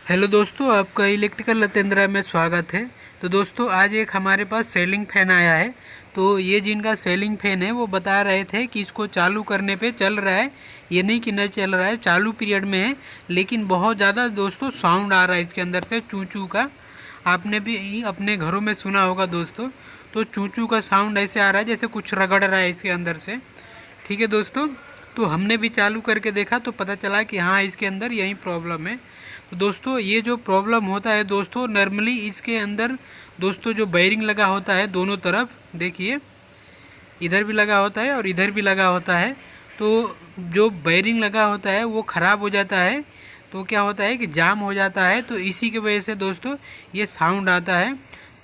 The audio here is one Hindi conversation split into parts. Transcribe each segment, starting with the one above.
हेलो दोस्तों, आपका इलेक्ट्रिकल लतेंद्रा में स्वागत है। तो दोस्तों, आज एक हमारे पास सेलिंग फ़ैन आया है। तो ये जिनका सेलिंग फ़ैन है वो बता रहे थे कि इसको चालू करने पे चल रहा है, ये नहीं कि नहीं चल रहा है, चालू पीरियड में है, लेकिन बहुत ज़्यादा दोस्तों साउंड आ रहा है इसके अंदर से, चू चू का। आपने भी अपने घरों में सुना होगा दोस्तों। तो चू चू का साउंड ऐसे आ रहा है जैसे कुछ रगड़ रहा है इसके अंदर से। ठीक है दोस्तों, तो हमने भी चालू करके देखा तो पता चला कि हाँ, इसके अंदर यही प्रॉब्लम है। तो दोस्तों, ये जो प्रॉब्लम होता है दोस्तों, नॉर्मली इसके अंदर दोस्तों जो बेयरिंग लगा होता है दोनों तरफ, देखिए इधर भी लगा होता है और इधर भी लगा होता है। तो जो बेयरिंग लगा होता है वो ख़राब हो जाता है, तो क्या होता है कि जाम हो जाता है। तो इसी की वजह से दोस्तों ये साउंड आता है।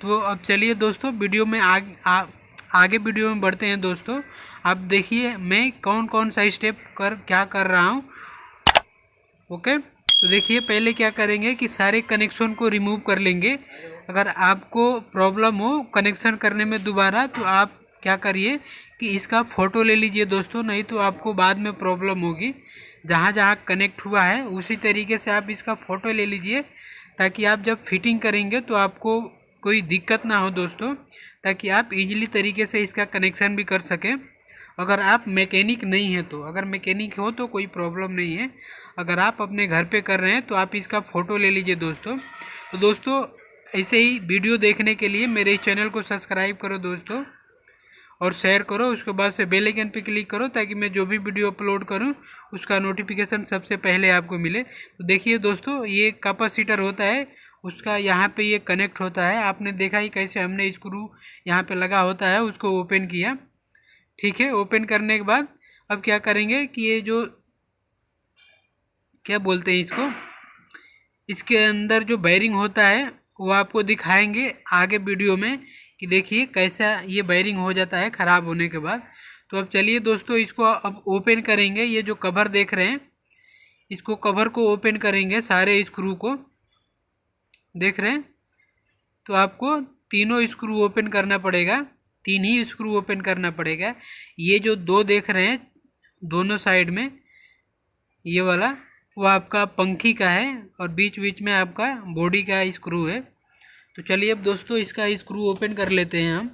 तो अब चलिए दोस्तों, वीडियो में आगे वीडियो में बढ़ते हैं दोस्तों। आप देखिए मैं कौन कौन सा स्टेप क्या कर रहा हूँ। ओके, तो देखिए पहले क्या करेंगे कि सारे कनेक्शन को रिमूव कर लेंगे। अगर आपको प्रॉब्लम हो कनेक्शन करने में दोबारा, तो आप क्या करिए कि इसका फ़ोटो ले लीजिए दोस्तों, नहीं तो आपको बाद में प्रॉब्लम होगी। जहाँ जहाँ कनेक्ट हुआ है उसी तरीके से आप इसका फ़ोटो ले लीजिए, ताकि आप जब फिटिंग करेंगे तो आपको कोई दिक्कत ना हो दोस्तों, ताकि आप इजीली तरीके से इसका कनेक्शन भी कर सकें। अगर आप मैकेनिक नहीं हैं तो, अगर मैकेनिक हो तो कोई प्रॉब्लम नहीं है। अगर आप अपने घर पे कर रहे हैं तो आप इसका फ़ोटो ले लीजिए दोस्तों। तो दोस्तों, ऐसे ही वीडियो देखने के लिए मेरे चैनल को सब्सक्राइब करो दोस्तों, और शेयर करो। उसके बाद से बेल आइकन पे क्लिक करो, ताकि मैं जो भी वीडियो अपलोड करूं उसका नोटिफिकेशन सबसे पहले आपको मिले। तो देखिए दोस्तों, ये कैपेसिटर होता है, उसका यहाँ पे ये कनेक्ट होता है। आपने देखा ही कैसे हमने स्क्रू यहाँ पे लगा होता है उसको ओपन किया। ठीक है, ओपन करने के बाद अब क्या करेंगे कि ये जो क्या बोलते हैं इसको, इसके अंदर जो बेयरिंग होता है वो आपको दिखाएंगे आगे वीडियो में, कि देखिए कैसा ये बेयरिंग हो जाता है ख़राब होने के बाद। तो अब चलिए दोस्तों, इसको अब ओपन करेंगे। ये जो कवर देख रहे हैं, इसको कवर को ओपन करेंगे, सारे स्क्रू को देख रहे हैं। तो आपको तीनों स्क्रू ओपन करना पड़ेगा, 3 ही स्क्रू ओपन करना पड़ेगा। ये जो 2 देख रहे हैं दोनों साइड में, ये वाला वो आपका पंखी का है, और बीच बीच में आपका बॉडी का स्क्रू है। तो चलिए अब दोस्तों इसका स्क्रू ओपन कर लेते हैं हम।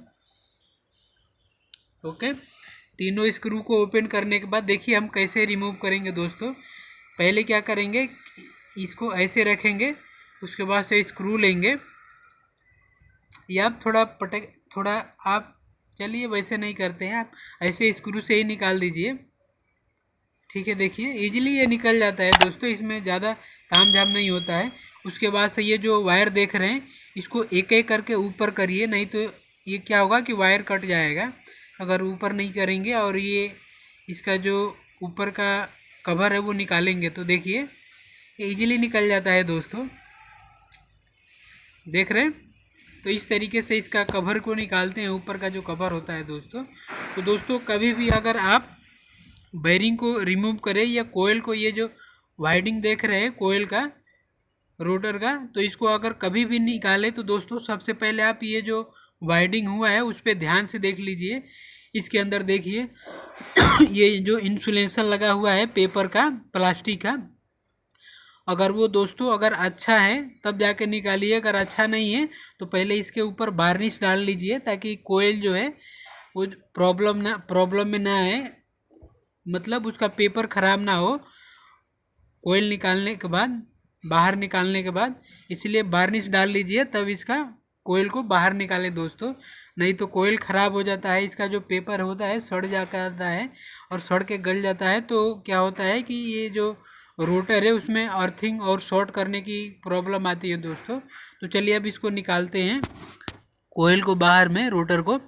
ओके, तीनों स्क्रू को ओपन करने के बाद देखिए हम कैसे रिमूव करेंगे दोस्तों। पहले क्या करेंगे, इसको ऐसे रखेंगे, उसके बाद से स्क्रू लेंगे, या आप थोड़ा आप चलिए वैसे नहीं करते हैं, आप ऐसे स्क्रू से ही निकाल दीजिए। ठीक है, देखिए इजीली ये निकल जाता है दोस्तों, इसमें ज़्यादा ताम झाम नहीं होता है। उसके बाद से ये जो वायर देख रहे हैं, इसको एक एक करके ऊपर करिए, नहीं तो ये क्या होगा कि वायर कट जाएगा अगर ऊपर नहीं करेंगे। और ये इसका जो ऊपर का कवर है वो निकालेंगे तो देखिए ये इजीली निकल जाता है दोस्तों, देख रहे हैं। तो इस तरीके से इसका कवर को निकालते हैं, ऊपर का जो कवर होता है दोस्तों। तो दोस्तों, कभी भी अगर आप बेयरिंग को रिमूव करें या कोयल को, ये जो वाइंडिंग देख रहे हैं कोयल का, रोटर का, तो इसको अगर कभी भी निकालें तो दोस्तों सबसे पहले आप ये जो वाइंडिंग हुआ है उस पर ध्यान से देख लीजिए। इसके अंदर देखिए ये जो इंसुलेशन लगा हुआ है पेपर का, प्लास्टिक का, अगर वो दोस्तों अगर अच्छा है तब जाके निकालिए, अगर अच्छा नहीं है तो पहले इसके ऊपर वार्निश डाल लीजिए, ताकि कोयल जो है वो प्रॉब्लम में ना आए, मतलब उसका पेपर ख़राब ना हो कोयल निकालने के बाद, बाहर निकालने के बाद। इसलिए वार्निश डाल लीजिए, तब इसका कोयल को बाहर निकालें दोस्तों, नहीं तो कोयल ख़राब हो जाता है। इसका जो पेपर होता है सड़ जाता है, और सड़ के गल जाता है, तो क्या होता है कि ये जो रोटर है उसमें अर्थिंग और शॉर्ट करने की प्रॉब्लम आती है दोस्तों। तो चलिए अब इसको निकालते हैं, कोयल को बाहर में, रोटर को।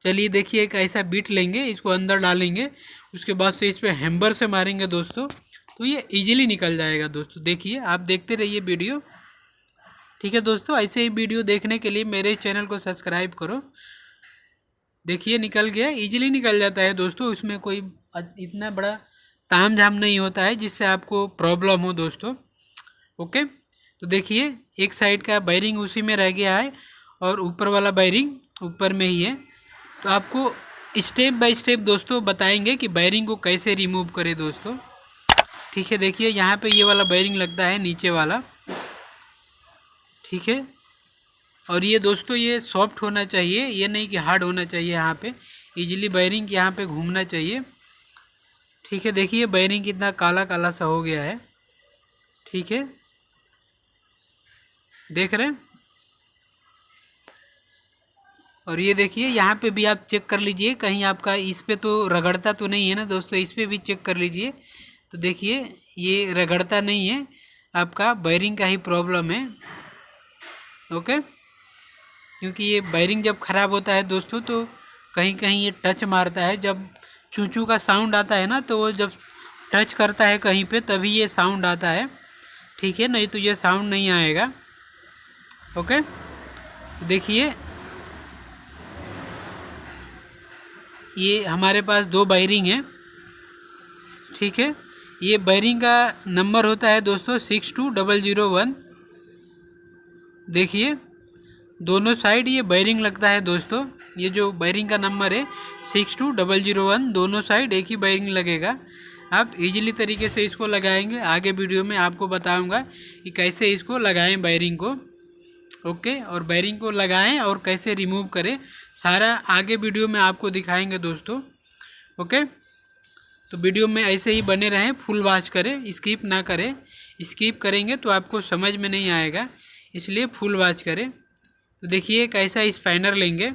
चलिए देखिए एक ऐसा बीट लेंगे, इसको अंदर डालेंगे, उसके बाद से इस पर हैम्बर से मारेंगे दोस्तों, तो ये इजीली निकल जाएगा दोस्तों। देखिए आप देखते रहिए वीडियो। ठीक है दोस्तों, ऐसे ही वीडियो देखने के लिए मेरे चैनल को सब्सक्राइब करो। देखिए निकल गया, इजीली निकल जाता है दोस्तों, उसमें कोई इतना बड़ा ताम झाम नहीं होता है जिससे आपको प्रॉब्लम हो दोस्तों। ओके, तो देखिए एक साइड का बेयरिंग उसी में रह गया है, और ऊपर वाला बेयरिंग ऊपर में ही है। तो आपको स्टेप बाय स्टेप दोस्तों बताएंगे कि बेयरिंग को कैसे रिमूव करें दोस्तों। ठीक है, देखिए यहाँ पे ये वाला बेयरिंग लगता है नीचे वाला, ठीक है। और ये दोस्तों ये सॉफ्ट होना चाहिए, ये नहीं कि हार्ड होना चाहिए। यहाँ पे इजीली बैरिंग यहाँ पे घूमना चाहिए। ठीक है, देखिए बैरिंग कितना काला काला सा हो गया है। ठीक है, देख रहे हैं। और ये देखिए यहाँ पे भी आप चेक कर लीजिए, कहीं आपका इस पे तो रगड़ता तो नहीं है ना दोस्तों, इस पे भी चेक कर लीजिए। तो देखिए ये रगड़ता नहीं है, आपका बैरिंग का ही प्रॉब्लम है। ओके, क्योंकि ये बैरिंग जब ख़राब होता है दोस्तों तो कहीं कहीं ये टच मारता है। जब चू चू का साउंड आता है ना, तो वो जब टच करता है कहीं पे तभी ये साउंड आता है। ठीक है, नहीं तो ये साउंड नहीं आएगा। ओके, देखिए ये हमारे पास 2 बैरिंग है। ठीक है, ये बैरिंग का नंबर होता है दोस्तों 62001। देखिए दोनों साइड ये बैरिंग लगता है दोस्तों। ये जो बैरिंग का नंबर है 62001, दोनों साइड एक ही बैरिंग लगेगा। आप इजीली तरीके से इसको लगाएंगे। आगे वीडियो में आपको बताऊंगा कि कैसे इसको लगाएं बैरिंग को। ओके, और बैरिंग को लगाएं और कैसे रिमूव करें, सारा आगे वीडियो में आपको दिखाएंगे दोस्तों। ओके, तो वीडियो में ऐसे ही बने रहें, फुल वॉच करें, स्किप ना करें। स्किप करेंगे तो आपको समझ में नहीं आएगा, इसलिए फुल वॉच करें। तो देखिए कैसा स्पाइनर लेंगे,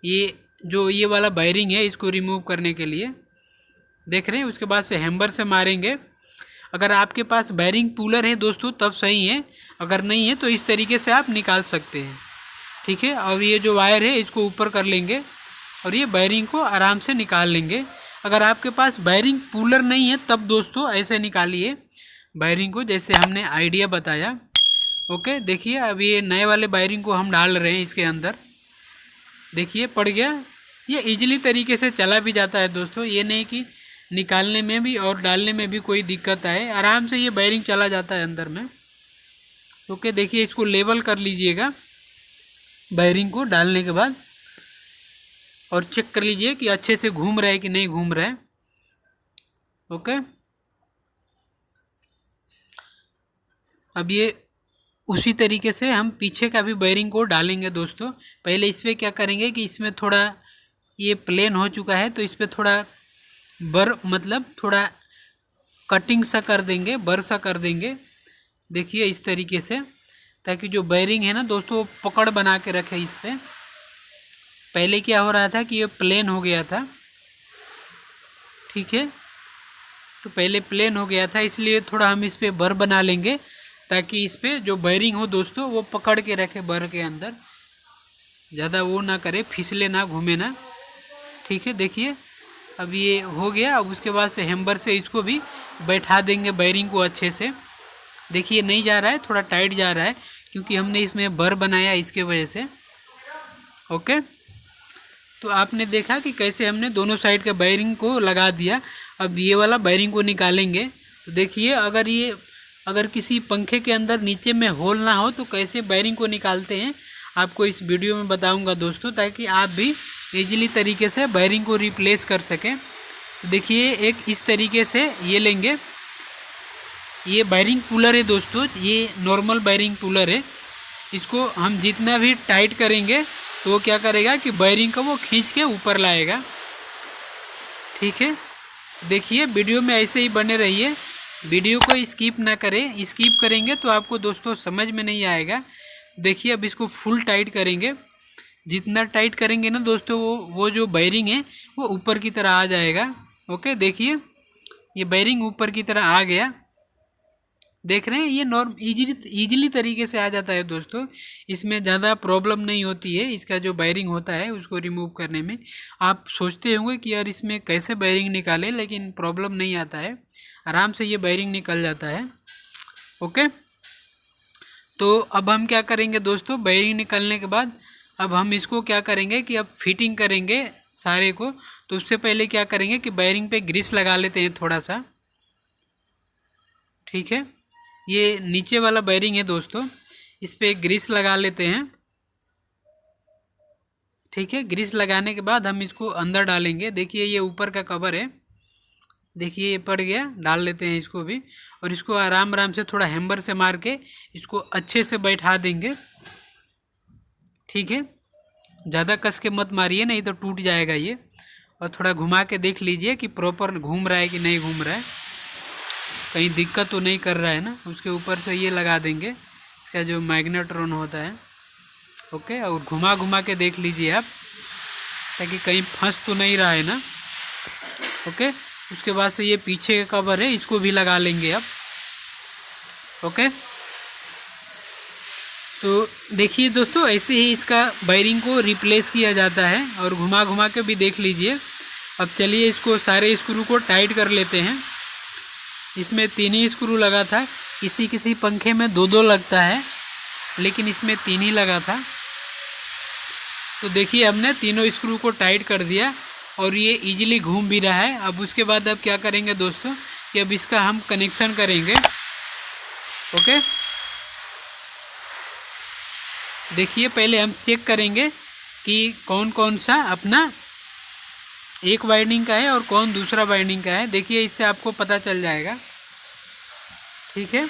ये जो ये वाला बैरिंग है इसको रिमूव करने के लिए, देख रहे हैं। उसके बाद से हैमर से मारेंगे। अगर आपके पास बैरिंग पुलर है दोस्तों तब सही है, अगर नहीं है तो इस तरीके से आप निकाल सकते हैं। ठीक है, अब ये जो वायर है इसको ऊपर कर लेंगे और ये बैरिंग को आराम से निकाल लेंगे। अगर आपके पास बैरिंग पुलर नहीं है तब दोस्तों ऐसे निकालिए बैरिंग को, जैसे हमने आइडिया बताया। ओके, देखिए अब ये नए वाले बैरिंग को हम डाल रहे हैं इसके अंदर। देखिए पड़ गया, ये इजीली तरीके से चला भी जाता है दोस्तों। ये नहीं कि निकालने में भी और डालने में भी कोई दिक्कत आए, आराम से ये बैरिंग चला जाता है अंदर में। ओके, देखिए इसको लेवल कर लीजिएगा बैरिंग को डालने के बाद, और चेक कर लीजिए कि अच्छे से घूम रहा है कि नहीं घूम रहा है। ओके, अब ये उसी तरीके से हम पीछे का भी बैरिंग को डालेंगे दोस्तों। पहले इस पर क्या करेंगे कि इसमें थोड़ा ये प्लेन हो चुका है तो इस पर थोड़ा मतलब थोड़ा कटिंग सा कर देंगे, बर सा कर देंगे। देखिए इस तरीके से, ताकि जो बैरिंग है ना दोस्तों पकड़ बना के रखे इस पर। पहले क्या हो रहा था कि ये प्लेन हो गया था। ठीक है, तो पहले प्लेन हो गया था, इसलिए थोड़ा हम इस पर बर बना लेंगे ताकि इस पर जो बैरिंग हो दोस्तों वो पकड़ के रखे बर के अंदर, ज़्यादा वो ना करे, फिसले ना, घूमे ना। ठीक है, देखिए अब ये हो गया। अब उसके बाद से हैमर से इसको भी बैठा देंगे बैरिंग को अच्छे से। देखिए नहीं जा रहा है, थोड़ा टाइट जा रहा है क्योंकि हमने इसमें बर बनाया इसके वजह से। ओके, तो आपने देखा कि कैसे हमने दोनों साइड के बैरिंग को लगा दिया। अब ये वाला बैरिंग को निकालेंगे। तो देखिए अगर किसी पंखे के अंदर नीचे में होल ना हो तो कैसे बैरिंग को निकालते हैं आपको इस वीडियो में बताऊंगा दोस्तों, ताकि आप भी इजीली तरीके से बैरिंग को रिप्लेस कर सकें। तो देखिए एक इस तरीके से ये लेंगे, ये बैरिंग पुलर है दोस्तों, ये नॉर्मल बैरिंग पुलर है। इसको हम जितना भी टाइट करेंगे तो वो क्या करेगा कि बैरिंग को वो खींच के ऊपर लाएगा। ठीक है, देखिए वीडियो में ऐसे ही बने रहिए, वीडियो को स्किप ना करें। स्किप करेंगे तो आपको दोस्तों समझ में नहीं आएगा। देखिए अब इसको फुल टाइट करेंगे। जितना टाइट करेंगे ना दोस्तों वो जो बैरिंग है वो ऊपर की तरह आ जाएगा। ओके, देखिए ये बैरिंग ऊपर की तरह आ गया, देख रहे हैं। ये इजीली तरीके से आ जाता है दोस्तों, इसमें ज़्यादा प्रॉब्लम नहीं होती है। इसका जो बैरिंग होता है उसको रिमूव करने में आप सोचते होंगे कि यार इसमें कैसे बैरिंग निकाले, लेकिन प्रॉब्लम नहीं आता है, आराम से ये बैरिंग निकल जाता है। ओके, तो अब हम क्या करेंगे दोस्तों, बैरिंग निकलने के बाद अब हम इसको क्या करेंगे कि अब फिटिंग करेंगे सारे को। तो उससे पहले क्या करेंगे कि बैरिंग पे ग्रीस लगा लेते हैं थोड़ा सा। ठीक है, ये नीचे वाला बैरिंग है दोस्तों, इस पे ग्रीस लगा लेते हैं। ठीक है, ग्रीस लगाने के बाद हम इसको अंदर डालेंगे। देखिए ये ऊपर का कवर है, देखिए ये पड़ गया, डाल लेते हैं इसको भी, और इसको आराम आराम से थोड़ा हैम्बर से मार के इसको अच्छे से बैठा देंगे। ठीक है, ज़्यादा कस के मत मारिए, नहीं तो टूट जाएगा ये। और थोड़ा घुमा के देख लीजिए कि प्रॉपर घूम रहा है कि नहीं घूम रहा है, कहीं दिक्कत तो नहीं कर रहा है ना। उसके ऊपर से ये लगा देंगे, इसका जो मैग्नेट्रॉन होता है। ओके, और घुमा घुमा के देख लीजिए आप, ताकि कहीं फंस तो नहीं रहा है ना। ओके, उसके बाद से ये पीछे का कवर है, इसको भी लगा लेंगे अब। ओके, तो देखिए दोस्तों, ऐसे ही इसका वायरिंग को रिप्लेस किया जाता है, और घुमा घुमा के भी देख लीजिए। अब चलिए इसको सारे स्क्रू को टाइट कर लेते हैं। इसमें 3 ही स्क्रू लगा था, किसी पंखे में 2-2 लगता है, लेकिन इसमें 3 ही लगा था। तो देखिए हमने तीनों स्क्रू को टाइट कर दिया, और ये इजीली घूम भी रहा है। अब उसके बाद अब क्या करेंगे दोस्तों, कि अब इसका हम कनेक्शन करेंगे। ओके, देखिए पहले हम चेक करेंगे कि कौन कौन सा अपना एक वाइंडिंग का है और कौन दूसरा वाइंडिंग का है। देखिए इससे आपको पता चल जाएगा। ठीक है,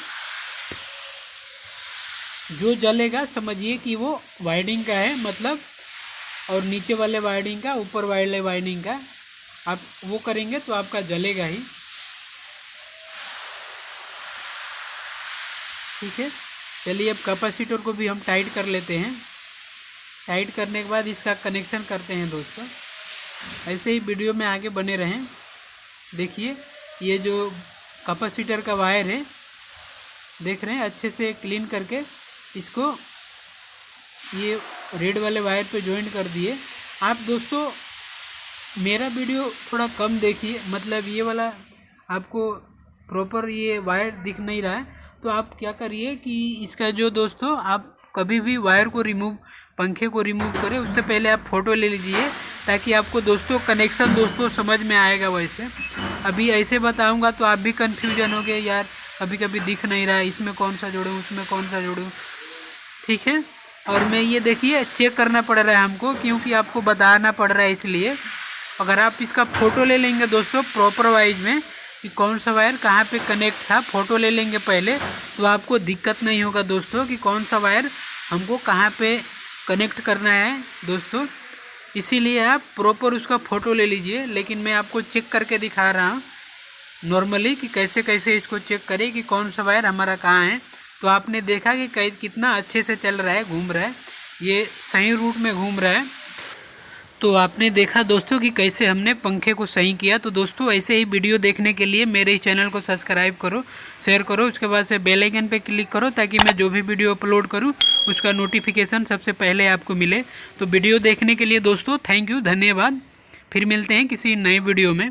जो जलेगा समझिए कि वो वाइंडिंग का है, मतलब, और नीचे वाले वाइंडिंग का, ऊपर वाले वाइंडिंग का। आप वो करेंगे तो आपका जलेगा ही। ठीक है, चलिए अब कैपेसिटर को भी हम टाइट कर लेते हैं। टाइट करने के बाद इसका कनेक्शन करते हैं दोस्तों। ऐसे ही वीडियो में आगे बने रहें। देखिए ये जो कैपेसिटर का वायर है, देख रहे हैं, अच्छे से क्लीन करके इसको ये रेड वाले वायर पे ज्वाइन कर दिए। आप दोस्तों मेरा वीडियो थोड़ा कम देखिए, मतलब ये वाला आपको प्रॉपर ये वायर दिख नहीं रहा है, तो आप क्या करिए कि इसका जो दोस्तों, आप कभी भी वायर को रिमूव, पंखे को रिमूव करें उससे पहले आप फ़ोटो ले लीजिए, ताकि आपको दोस्तों कनेक्शन दोस्तों समझ में आएगा। वैसे अभी ऐसे बताऊंगा तो आप भी कन्फ्यूजन हो गए, यार कभी कभी दिख नहीं रहा है, इसमें कौन सा जोड़ूँ, उसमें कौन सा जोड़ूँ। ठीक है, और मैं ये देखिए चेक करना पड़ रहा है हमको, क्योंकि आपको बताना पड़ रहा है, इसलिए अगर आप इसका फ़ोटो ले लेंगे दोस्तों प्रॉपर वाइज में कि कौन सा वायर कहाँ पे कनेक्ट था, फ़ोटो ले लेंगे पहले, तो आपको दिक्कत नहीं होगा दोस्तों कि कौन सा वायर हमको कहाँ पे कनेक्ट करना है दोस्तों। इसीलिए आप प्रॉपर उसका फ़ोटो ले लीजिए। लेकिन मैं आपको चेक करके दिखा रहा हूँ नॉर्मली कि कैसे कैसे इसको चेक करें कि कौन सा वायर हमारा कहाँ है। तो आपने देखा कि कितना अच्छे से चल रहा है, घूम रहा है, ये सही रूट में घूम रहा है। तो आपने देखा दोस्तों कि कैसे हमने पंखे को सही किया। तो दोस्तों ऐसे ही वीडियो देखने के लिए मेरे इस चैनल को सब्सक्राइब करो, शेयर करो, उसके बाद से बेल आइकन पे क्लिक करो, ताकि मैं जो भी वीडियो अपलोड करूं उसका नोटिफिकेशन सबसे पहले आपको मिले। तो वीडियो देखने के लिए दोस्तों थैंक यू, धन्यवाद। फिर मिलते हैं किसी नए वीडियो में।